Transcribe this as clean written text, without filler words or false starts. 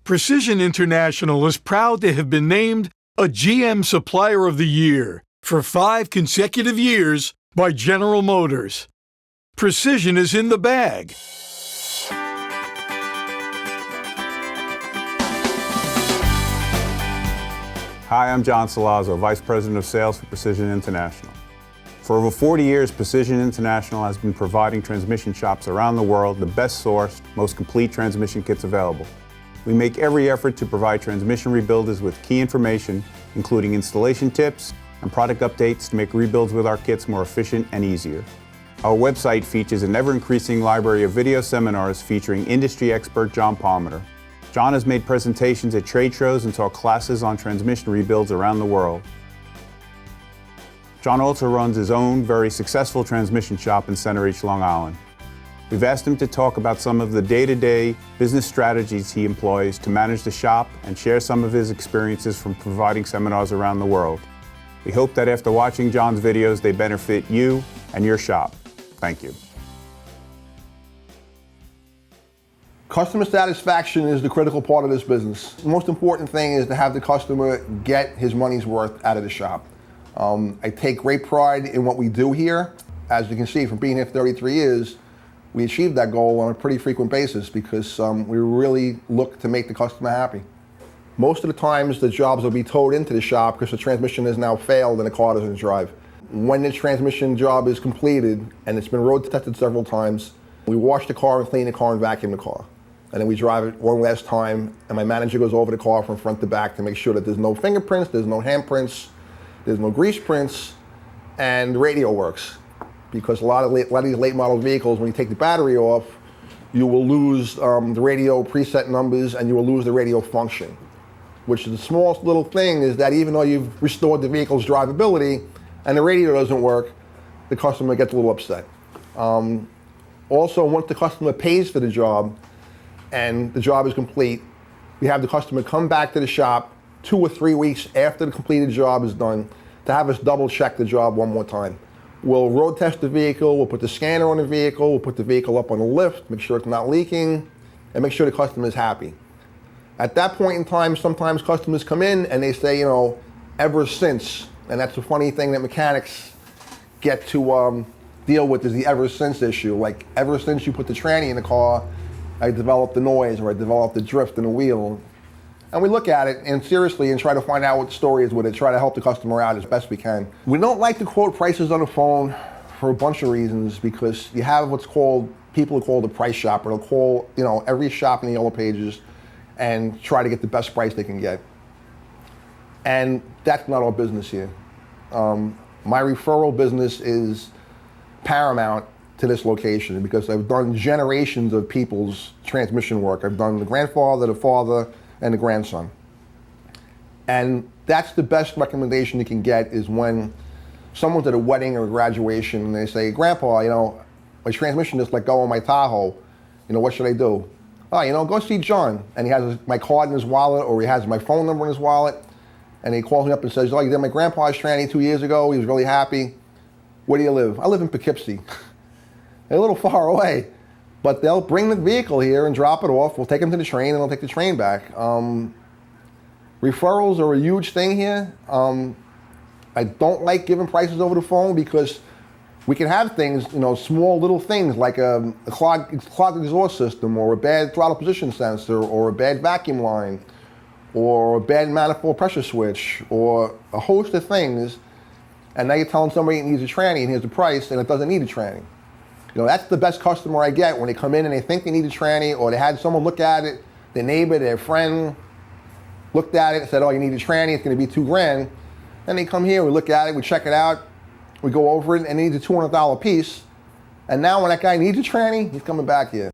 Precision International is proud to have been named a GM Supplier of the Year for 5 consecutive years by General Motors. Precision is in the bag. Hi, I'm John Salazzo, Vice President of Sales for Precision International. For over 40 years, Precision International has been providing transmission shops around the world the best sourced, most complete transmission kits available. We make every effort to provide transmission rebuilders with key information, including installation tips and product updates to make rebuilds with our kits more efficient and easier. Our website features an ever-increasing library of video seminars featuring industry expert John Palmer. John has made presentations at trade shows and taught classes on transmission rebuilds around the world. John also runs his own very successful transmission shop in Center H, Long Island. We've asked him to talk about some of the day-to-day business strategies he employs to manage the shop and share some of his experiences from providing seminars around the world. We hope that after watching John's videos, they benefit you and your shop. Thank you. Customer satisfaction is the critical part of this business. The most important thing is to have the customer get his money's worth out of the shop. I take great pride in what we do here. As you can see, from being here for 33 years, we achieve that goal on a pretty frequent basis because we really look to make the customer happy. Most of the times the jobs will be towed into the shop because the transmission has now failed and the car doesn't drive. When the transmission job is completed and it's been road tested several times, we wash the car and clean the car and vacuum the car. And then we drive it one last time and my manager goes over the car from front to back to make sure that there's no fingerprints, there's no handprints, there's no grease prints, and the radio works. Because a lot of these late model vehicles, when you take the battery off, you will lose the radio preset numbers and you will lose the radio function. Which is the smallest little thing is that even though you've restored the vehicle's drivability and the radio doesn't work, the customer gets a little upset. Also, once the customer pays for the job and the job is complete, we have the customer come back to the shop 2 or 3 weeks after the completed job is done to have us double check the job one more time. We'll road test the vehicle, we'll put the scanner on the vehicle, we'll put the vehicle up on the lift, make sure it's not leaking, and make sure the customer is happy. At that point in time, sometimes customers come in and they say, you know, ever since, and that's a funny thing that mechanics get to deal with is the ever since issue. Like, ever since you put the tranny in the car, I developed the noise or I developed the drift in the wheel. And we look at it and seriously and try to find out what the story is with it, try to help the customer out as best we can. We don't like to quote prices on the phone for a bunch of reasons because you have what's called, people who call the price shopper. They'll call, you know, every shop in the Yellow Pages and try to get the best price they can get. And that's not our business here. My referral business is paramount to this location because I've done generations of people's transmission work. I've done the grandfather, the father, and the grandson. And that's the best recommendation you can get is when someone's at a wedding or a graduation and they say, Grandpa, you know, my transmission just let go on my Tahoe. You know, what should I do? Oh, you know, go see John. And he has my card in his wallet or he has my phone number in his wallet. And he calls me up and says, oh, you did my grandpa's tranny 2 years ago. He was really happy. Where do you live? I live in Poughkeepsie. They're a little far away. But they'll bring the vehicle here and drop it off. We'll take them to the train and they'll take the train back. Referrals are a huge thing here. I don't like giving prices over the phone because we can have things, you know, small little things like a clogged exhaust system or a bad throttle position sensor or a bad vacuum line or a bad manifold pressure switch or a host of things. And now you're telling somebody it needs a tranny and here's the price and it doesn't need a tranny. You know, that's the best customer I get when they come in and they think they need a tranny or they had someone look at it, their neighbor, their friend looked at it and said, oh, you need a tranny, it's gonna be $2,000. Then they come here, we look at it, we check it out, we go over it and it needs a $200 piece. And now when that guy needs a tranny, he's coming back here.